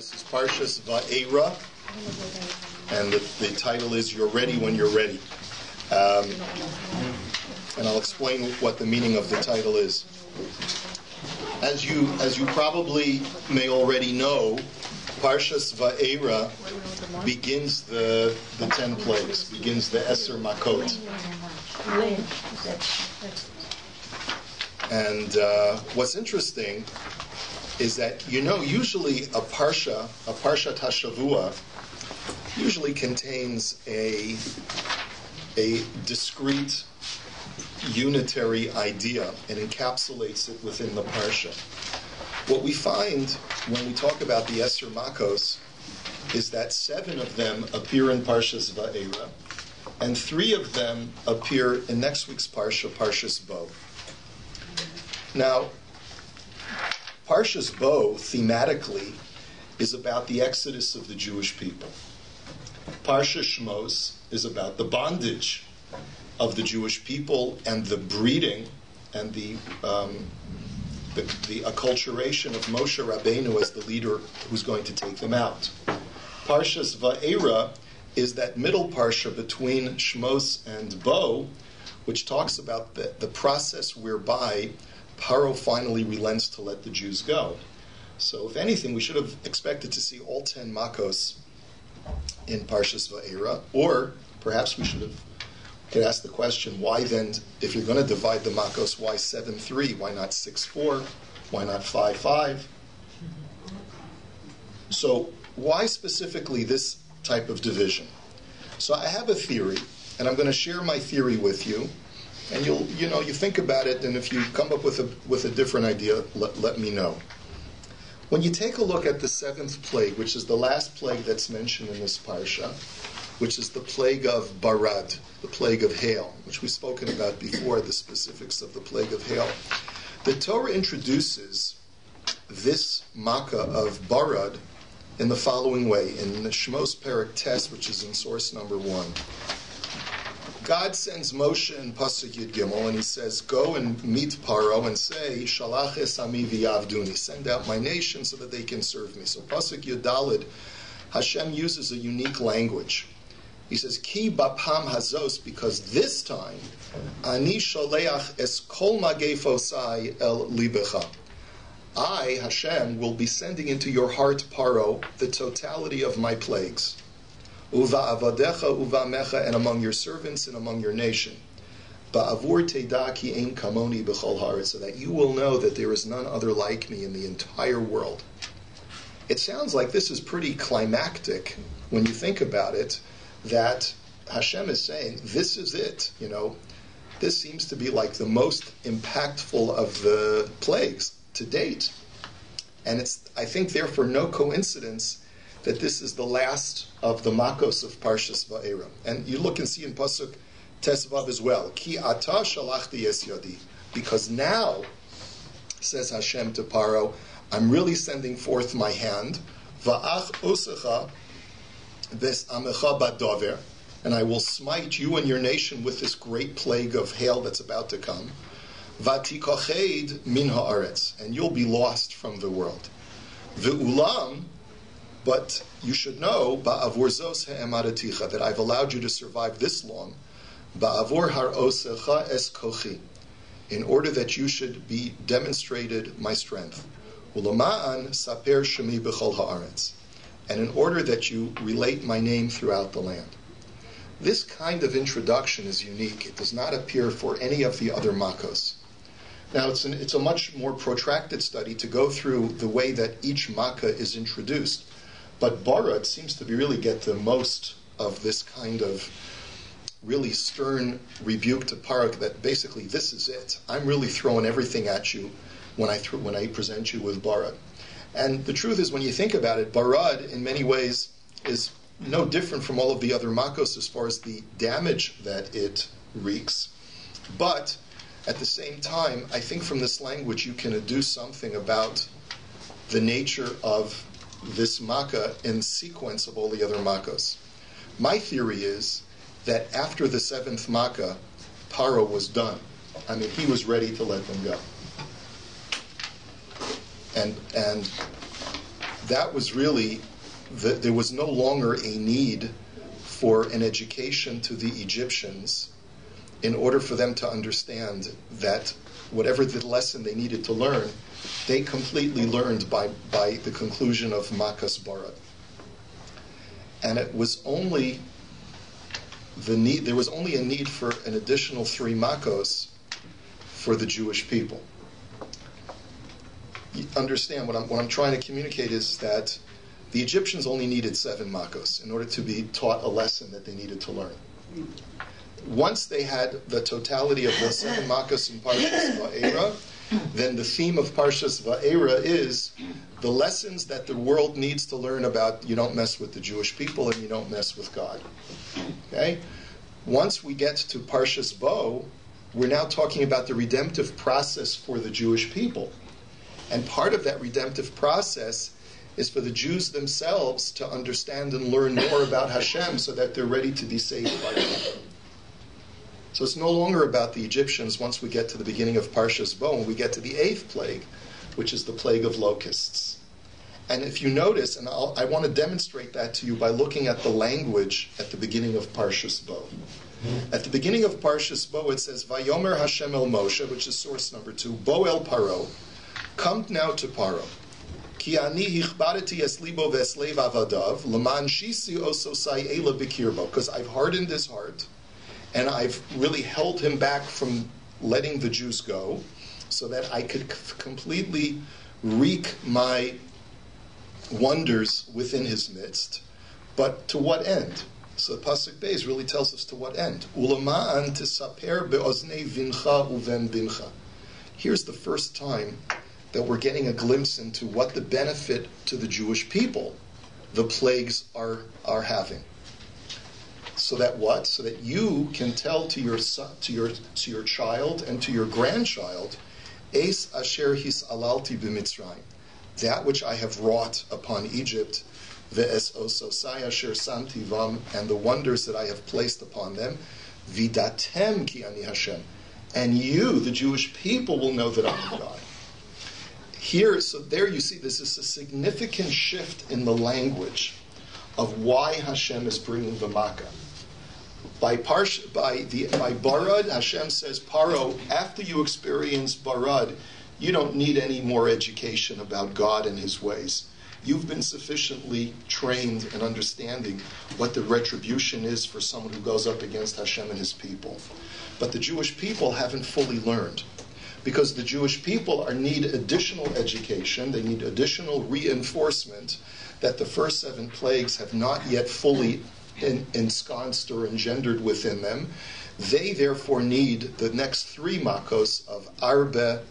This is Parshas Vaera, and the title is "You're Ready When You're Ready." And I'll explain what the meaning of the title is. As you probably may already know, Parshas Vaera begins the 10 plagues, begins the Eser Makot. And what's interesting is that, usually a Parshat HaShavua usually contains a discrete, unitary idea and encapsulates it within the Parsha. What we find when we talk about the Eser Makos is that 7 of them appear in Parshas Vaera, and 3 of them appear in next week's Parsha, Parshas Bo. Now, Parshas Bo, thematically, is about the exodus of the Jewish people. SHMOS is about the bondage of the Jewish people and the breeding and the acculturation of Moshe Rabbeinu as the leader who's going to take them out. Parshas Vaera is that middle parsha between Shmos and Bo, which talks about the process whereby Paro finally relents to let the Jews go. So if anything, we should have expected to see all 10 Makos in Parshas Vaera, or perhaps we could ask the question, why then, if you're going to divide the Makos, why 7-3? Why not 6-4? Why not 5-5? So why specifically this type of division? So I have a theory, and I'm going to share my theory with you. And you think about it, and if you come up with a different idea, let me know. When you take a look at the 7th plague, which is the last plague that's mentioned in this parsha, which is the plague of Barad, the plague of hail, which we've spoken about before, the specifics of the plague of hail. The Torah introduces this Makkah of Barad in the following way, in the Shemot Perek Tes, which is in source number 1. God sends Moshe in Pasuk Yud Gimel, and he says, "Go and meet Paro and say, Shalach es ami v'yavduni, send out my nation so that they can serve me." So Pasuk Yud Daled, Hashem uses a unique language. He says, "Ki bapam hazos," because this time, ani sholeach es kol magefosai el libecha. I, Hashem, will be sending into your heart, Paro, the totality of my plagues. Uva avadecha, uva mecha, and among your servants and among your nation. Ba'avur teda ki ein kamoni b'chol haaretz, so that you will know that there is none other like me in the entire world. It sounds like this is pretty climactic when you think about it, that Hashem is saying, this is it. This seems to be like the most impactful of the plagues to date. And it's, I think, therefore, no coincidence that this is the last of the Makos of Parshas Vaera. And you look and see in Pasuk Tesvav as well. Ki ata shalachti es yodi. Because now, says Hashem to Paro, I'm really sending forth my hand. Va'ach osecha ves amecha badover. And I will smite you and your nation with this great plague of hail that's about to come. Vatikoched min haaretz. And you'll be lost from the world. Ve'ulam, but you should know, ba'avur zos ha'emadaticha, that I've allowed you to survive this long, ba'avur har'osecha es kochi, in order that you should be demonstrated my strength. Ulama'an saper shemi b'chol ha'aretz, and in order that you relate my name throughout the land. This kind of introduction is unique. It does not appear for any of the other Makos. Now, it's a much more protracted study to go through the way that each Makkah is introduced. But Barad seems to really get the most of this kind of really stern rebuke to Paro, that basically this is it. I'm really throwing everything at you when I present you with Barad. And the truth is, when you think about it, Barad in many ways is no different from all of the other Makos as far as the damage that it wreaks. But at the same time, I think from this language you can deduce something about the nature of this Makkah in sequence of all the other Makkos. My theory is that after the 7th Makkah, Paro was done. I mean, he was ready to let them go. And that was really, there was no longer a need for an education to the Egyptians in order for them to understand that whatever the lesson they needed to learn, they completely learned by the conclusion of Makas Barad. And it was only there was only a need for an additional 3 Makos for the Jewish people. You understand what I'm trying to communicate is that the Egyptians only needed 7 Makos in order to be taught a lesson that they needed to learn. Once they had the totality of the 7 Makos in Parshas Vaera, then the theme of Parshas Vaera is the lessons that the world needs to learn about you don't mess with the Jewish people and you don't mess with God. Okay? Once we get to Parshas Bo, we're now talking about the redemptive process for the Jewish people. And part of that redemptive process is for the Jews themselves to understand and learn more about Hashem so that they're ready to be saved by God. So it's no longer about the Egyptians once we get to the beginning of Parshas Bo, and we get to the 8th plague, which is the plague of locusts. And if you notice, and I want to demonstrate that to you by looking at the language at the beginning of Parshas Bo. At the beginning of Parshas Bo, it says, Vayomer Hashem el Moshe, which is source number 2, Bo el Paro, come now to Paro. Ki ani hichbareti es libo veslev avadav, leman shisi ososai ela bikirbo, because I've hardened his heart, and I've really held him back from letting the Jews go, so that I could completely wreak my wonders within his midst. But to what end? So Pasuk Beis really tells us to what end. Ulama'an tisaper be'oznei vincha uven bincha. Here's the first time that we're getting a glimpse into what the benefit to the Jewish people the plagues are having. So that what? So that you can tell to your son, to your child and to your grandchild, Eis asher his alalti b'Mitzrayim, that which I have wrought upon Egypt, ve'es ososai asher samti vam, and the wonders that I have placed upon them, vidatem ki ani Hashem, and you, the Jewish people, will know that I am God. Here, so there you see, this is a significant shift in the language of why Hashem is bringing the Makkah. By Barad, Hashem says, Paro, after you experience Barad, you don't need any more education about God and His ways. You've been sufficiently trained in understanding what the retribution is for someone who goes up against Hashem and His people. But the Jewish people haven't fully learned, because the Jewish people need additional education, they need additional reinforcement that the first 7 plagues have not yet fully ensconced or engendered within them. They therefore need the next 3 makos of Arbe,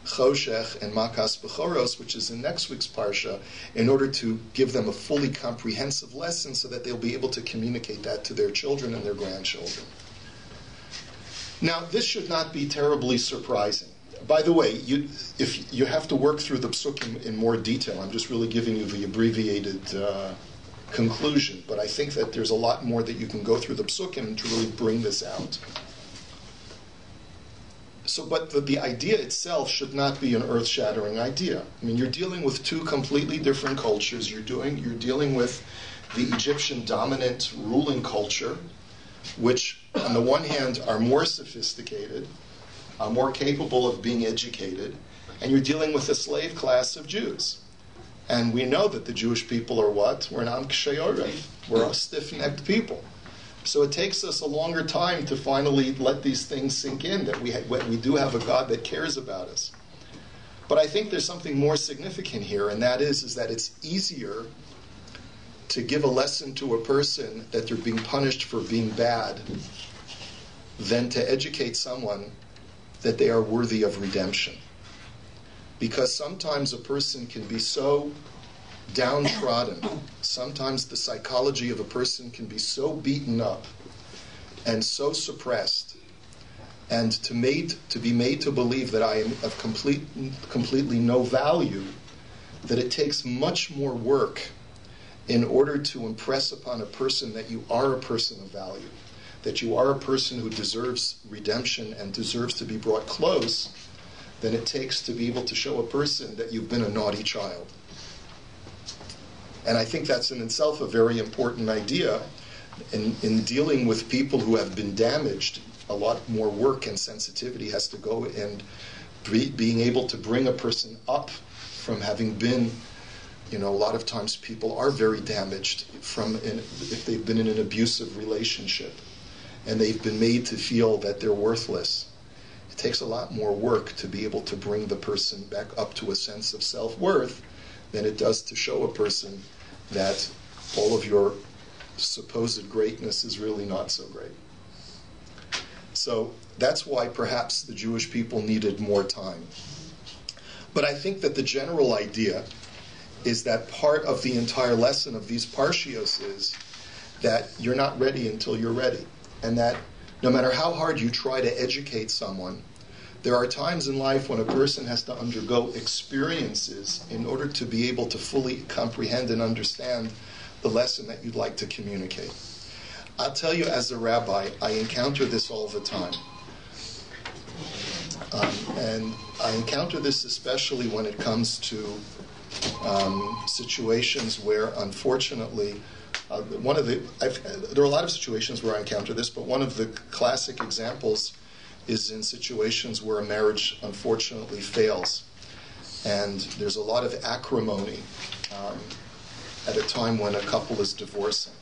Choshech, and Makas Bechoros, which is in next week's Parsha, in order to give them a fully comprehensive lesson so that they'll be able to communicate that to their children and their grandchildren. Now, this should not be terribly surprising. By the way, if you have to work through the psukim in more detail, I'm just really giving you the abbreviated conclusion, but I think that there's a lot more that you can go through the psukim to really bring this out. So, but the idea itself should not be an earth-shattering idea. I mean, you're dealing with 2 completely different cultures. You're dealing with the Egyptian dominant ruling culture, which on the one hand are more sophisticated, are more capable of being educated, and you're dealing with a slave class of Jews. And we know that the Jewish people are what? We're an Am Kshei Oref. We're a stiff-necked people. So it takes us a longer time to finally let these things sink in, that we do have a God that cares about us. But I think there's something more significant here, and that is that it's easier to give a lesson to a person that they're being punished for being bad than to educate someone that they are worthy of redemption. Because sometimes a person can be so downtrodden, sometimes the psychology of a person can be so beaten up and so suppressed, and to be made to believe that I am of completely no value, that it takes much more work in order to impress upon a person that you are a person of value, that you are a person who deserves redemption and deserves to be brought close, than it takes to be able to show a person that you've been a naughty child. And I think that's in itself a very important idea. In dealing with people who have been damaged, a lot more work and sensitivity has to go in being able to bring a person up from having been, a lot of times people are very damaged if they've been in an abusive relationship and they've been made to feel that they're worthless. It takes a lot more work to be able to bring the person back up to a sense of self-worth than it does to show a person that all of your supposed greatness is really not so great. So that's why perhaps the Jewish people needed more time. But I think that the general idea is that part of the entire lesson of these parshios is that you're not ready until you're ready. And that no matter how hard you try to educate someone, there are times in life when a person has to undergo experiences in order to be able to fully comprehend and understand the lesson that you'd like to communicate. I'll tell you, as a rabbi, I encounter this all the time. And I encounter this especially when it comes to situations where, unfortunately, there are a lot of situations where I encounter this, but one of the classic examples is in situations where a marriage, unfortunately, fails. And there's a lot of acrimony at a time when a couple is divorcing.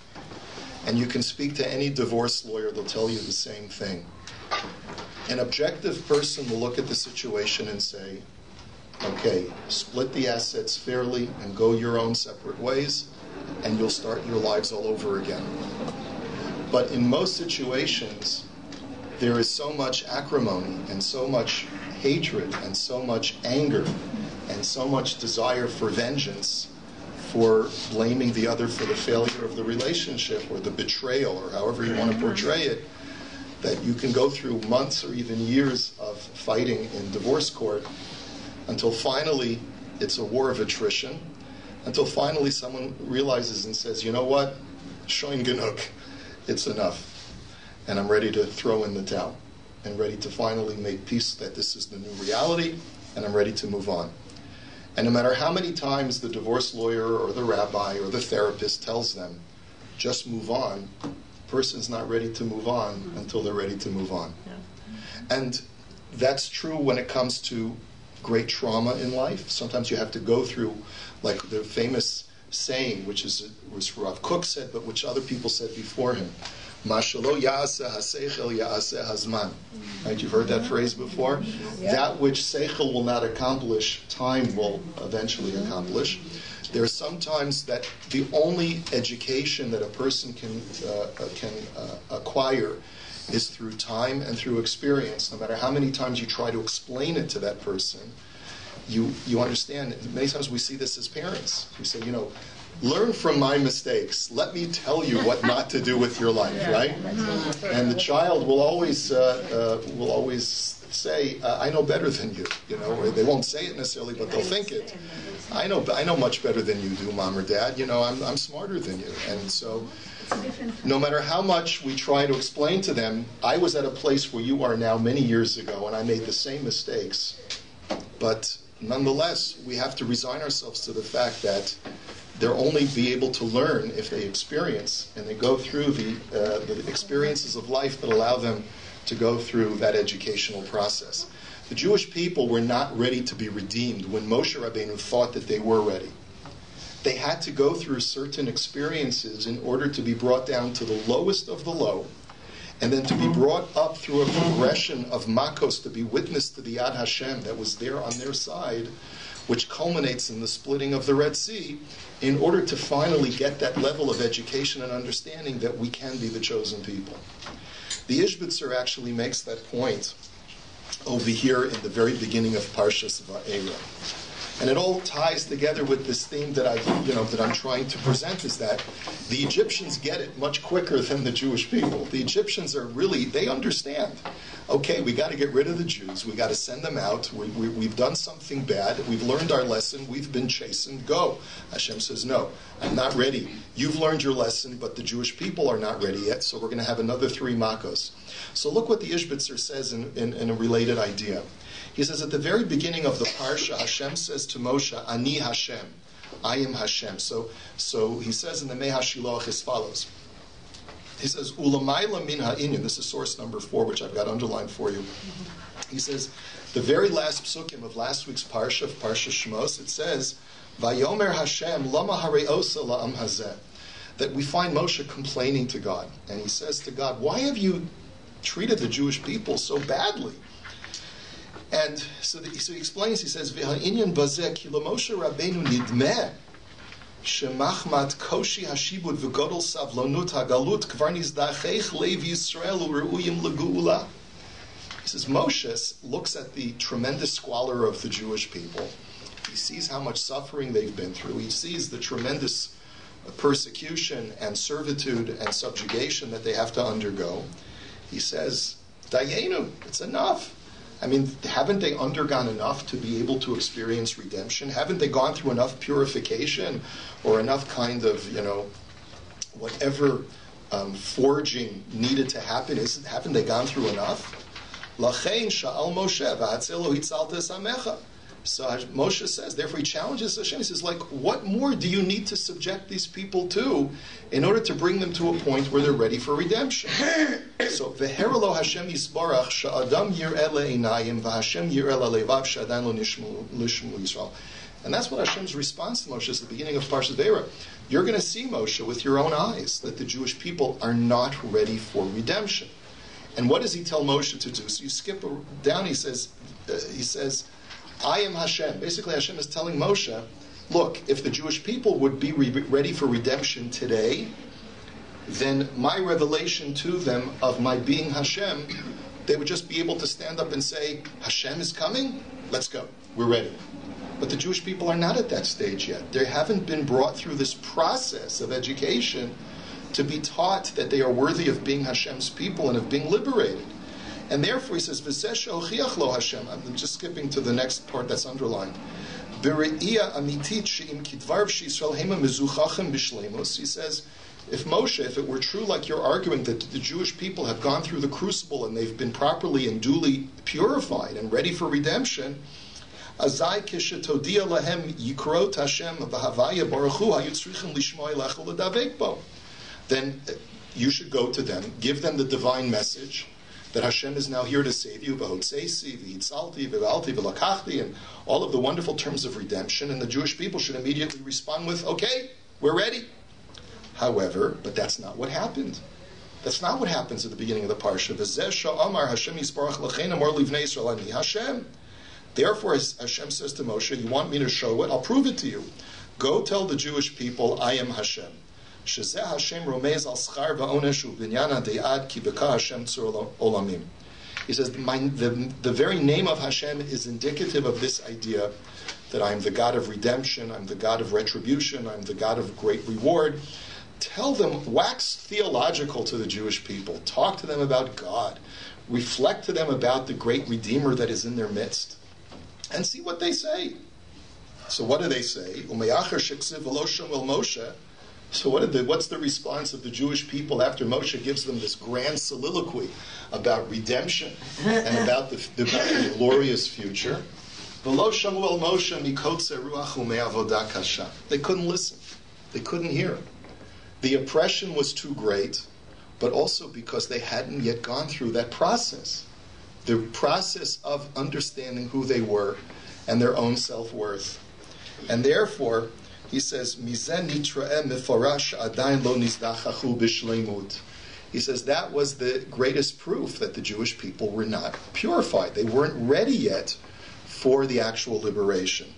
And you can speak to any divorce lawyer, they'll tell you the same thing. An objective person will look at the situation and say, okay, split the assets fairly and go your own separate ways, and you'll start your lives all over again. But in most situations, there is so much acrimony and so much hatred and so much anger and so much desire for vengeance, for blaming the other for the failure of the relationship or the betrayal or however you want to portray it, that you can go through months or even years of fighting in divorce court until finally it's a war of attrition, until finally someone realizes and says, you know what, shoin genug, it's enough, and I'm ready to throw in the towel and ready to finally make peace that this is the new reality, and I'm ready to move on. And no matter how many times the divorce lawyer or the rabbi or the therapist tells them, just move on, the person's not ready to move on until they're ready to move on. Yeah. And that's true when it comes to great trauma in life. Sometimes you have to go through, like the famous saying, which was Rav Kook said, but which other people said before him, Mashalo ya'aseh haseichel ya'aseh hazman. Right? You've heard that phrase before? Yeah. That which seichel will not accomplish, time will eventually accomplish. There are sometimes that the only education that a person can acquire is through time and through experience. No matter how many times you try to explain it to that person, you understand. Many times we see this as parents. We say, learn from my mistakes. Let me tell you what not to do with your life, right? And the child will always say, I know better than you. Or they won't say it necessarily, but they'll think it. I know much better than you do, Mom or Dad. I'm smarter than you. And so, no matter how much we try to explain to them, I was at a place where you are now many years ago, and I made the same mistakes. But nonetheless, we have to resign ourselves to the fact that they'll only be able to learn if they experience, and they go through the experiences of life that allow them to go through that educational process. The Jewish people were not ready to be redeemed when Moshe Rabbeinu thought that they were ready. They had to go through certain experiences in order to be brought down to the lowest of the low, and then to be brought up through a progression of makos, to be witness to the Yad Hashem that was there on their side, which culminates in the splitting of the Red Sea, in order to finally get that level of education and understanding that we can be the chosen people. The Ishbitzer actually makes that point over here in the very beginning of Parshas Vaera. And it all ties together with this theme that I'm trying to present, is that the Egyptians get it much quicker than the Jewish people. The Egyptians they understand. Okay, we got to get rid of the Jews. We got to send them out. We've done something bad. We've learned our lesson. We've been chastened. Go. Hashem says, no, I'm not ready. You've learned your lesson, but the Jewish people are not ready yet, so we're going to have another 3 makos. So look what the Ishbitzer says in a related idea. He says, at the very beginning of the Parsha, Hashem says to Moshe, Ani Hashem, I am Hashem. So he says in the Mei HaShiloach as follows. He says, Ulamayla min ha'inyan. This is source number 4, which I've got underlined for you. He says, the very last psukim of last week's Parsha, of Parsha SHMOS, it says, Vayomer Hashem lama hareosa la'am hazeh. That we find Moshe complaining to God. And he says to God, why have you treated the Jewish people so badly? And so he explains, he says, V'ha'inyan bazeh ki Moshe Rabbeinu nidmeh shemachmat koshi hashibud v'godol savlonut hagalut kvar nizdachech lev Yisrael u'reuyim legu'ula. He says, Moshe looks at the tremendous squalor of the Jewish people. He sees how much suffering they've been through. He sees the tremendous persecution and servitude and subjugation that they have to undergo. He says, Dayenu, it's enough. I mean, haven't they undergone enough to be able to experience redemption? Haven't they gone through enough purification or enough kind of, whatever forging needed to happen? Haven't they gone through enough? Lachein sha'al Moshe v'hatzelo hitzalta samecha. So Moshe says, therefore he challenges Hashem. He says, what more do you need to subject these people to in order to bring them to a point where they're ready for redemption? So, v'herelo Hashem yisbarach sha'adam yir'eh le'einayim v'Hashem yir'eh le'levav sha'adan lo nishmu Yisrael. And that's what Hashem's response to Moshe is at the beginning of Parsha Vaera. You're going to see, Moshe, with your own eyes that the Jewish people are not ready for redemption. And what does he tell Moshe to do? So you skip down, he says, I am Hashem. Basically, Hashem is telling Moshe, look, if the Jewish people would be ready for redemption today, then my revelation to them of my being Hashem, they would just be able to stand up and say, Hashem is coming? Let's go. We're ready. But the Jewish people are not at that stage yet. They haven't been brought through this process of education to be taught that they are worthy of being Hashem's people and of being liberated. And therefore he says, V'sesh ochiach lo Hashem. I'm just skipping to the next part that's underlined. B're'iyah amitit she'im kidvarv she'Yisrael hema mezuchachem b'shleimus. He says, if Moshe, if it were true like you're arguing that the Jewish people have gone through the crucible and they've been properly and duly purified and ready for redemption, azai kishetodiya lahem yikrot Hashem v'havaya baruch hu hayu tzrichim lishmoy lechu l'davek bo. Then you should go to them, give them the divine message that Hashem is now here to save you, v'hotzeisi, v'hitzalti, v'valti, v'lakachti, and all of the wonderful terms of redemption, and the Jewish people should immediately respond with, okay, we're ready. However, but that's not what happened. That's not what happens at the beginning of the Parsha. V'zeh sha'amar Hashem yisbarach l'chein amor livnei Yisrael ani Hashem. Therefore, Hashem says to Moshe, you want me to show it? I'll prove it to you. Go tell the Jewish people, I am Hashem. Shezeh Hashem romez al schar va'onesh u'binyana de'ad ki b'ka Hashem tzur olamim. He says, the very name of Hashem is indicative of this idea that I'm the God of redemption, I'm the God of retribution, I'm the God of great reward. Tell them, wax theological to the Jewish people. Talk to them about God. Reflect to them about the great Redeemer that is in their midst. And see what they say. So what do they say? U'me'acher sheksiv v'lo shomel Moshe. So what's the response of the Jewish people after Moshe gives them this grand soliloquy about redemption and about the glorious future? V'lo shomel Moshe mikotze ruach u'me'avodah kasha. They couldn't listen. They couldn't hear. The oppression was too great, but also because they hadn't yet gone through that process. The process of understanding who they were and their own self-worth. And therefore, he says, Mizen nitra'eh mefarash adayin lo nizdachachu b'shleimut. He says that was the greatest proof that the Jewish people were not purified. They weren't ready yet for the actual liberation.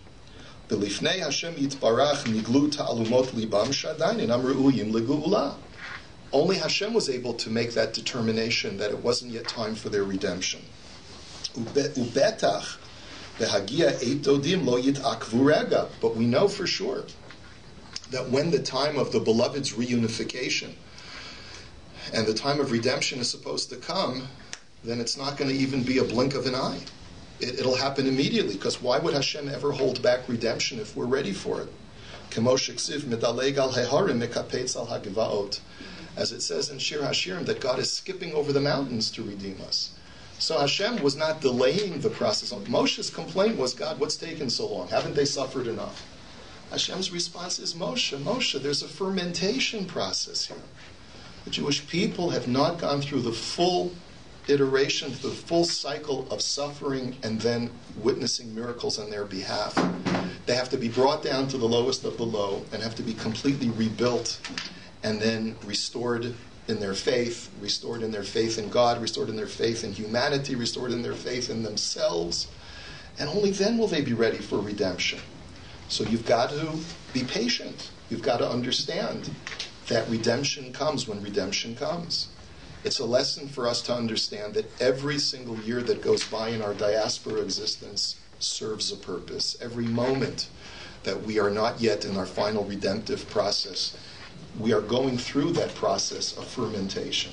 B'lifnei Hashem yitbarach niglu ta'alumot libam shadayin inam re'uyim legu'ula. Only Hashem was able to make that determination that it wasn't yet time for their redemption. Ubetach v'hagia eit dodim lo yitakvu rega. But we know for sure that when the time of the beloved's reunification and the time of redemption is supposed to come, then it's not going to even be a blink of an eye. It'll happen immediately, because why would Hashem ever hold back redemption if we're ready for it? As it says in Shir HaShirim, that God is skipping over the mountains to redeem us. So Hashem was not delaying the process. Moshe's complaint was, God, what's taken so long? Haven't they suffered enough? Hashem's response is, Moshe, there's a fermentation process here. The Jewish people have not gone through the full iteration, the full cycle of suffering and then witnessing miracles on their behalf. They have to be brought down to the lowest of the low and have to be completely rebuilt and then restored in their faith in God, restored in their faith in humanity, restored in their faith in themselves. And only then will they be ready for redemption. So you've got to be patient. You've got to understand that redemption comes when redemption comes. It's a lesson for us to understand that every single year that goes by in our diaspora existence serves a purpose. Every moment that we are not yet in our final redemptive process, we are going through that process of fermentation.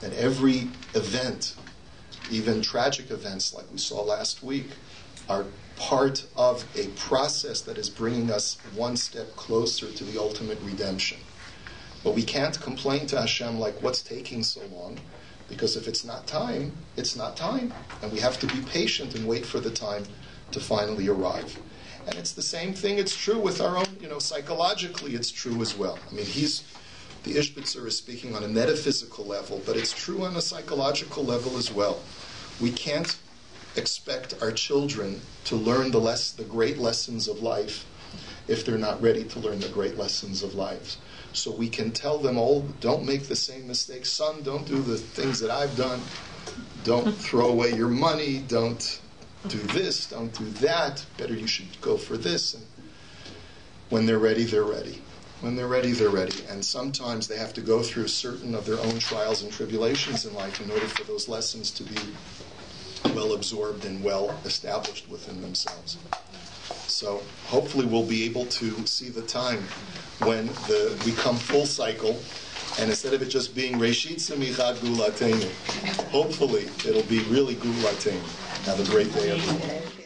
And every event, even tragic events like we saw last week, are part of a process that is bringing us one step closer to the ultimate redemption. But we can't complain to Hashem like, what's taking so long? Because if it's not time, it's not time. And we have to be patient and wait for the time to finally arrive. And it's the same thing, it's true with our own, psychologically it's true as well. I mean, the Ishbitzer is speaking on a metaphysical level, but it's true on a psychological level as well. We can't expect our children to learn the great lessons of life if they're not ready to learn the great lessons of life. So we can tell them, don't make the same mistakes. Son, don't do the things that I've done. Don't throw away your money. Don't do this. Don't do that. Better you should go for this. And when they're ready, they're ready. When they're ready, they're ready. And sometimes they have to go through certain of their own trials and tribulations in life in order for those lessons to be well absorbed and well established within themselves. So hopefully we'll be able to see the time when we come full cycle, and instead of it just being Reshit Semicha Gulatenu, hopefully it'll be really Gulatenu. Have a great day, everyone.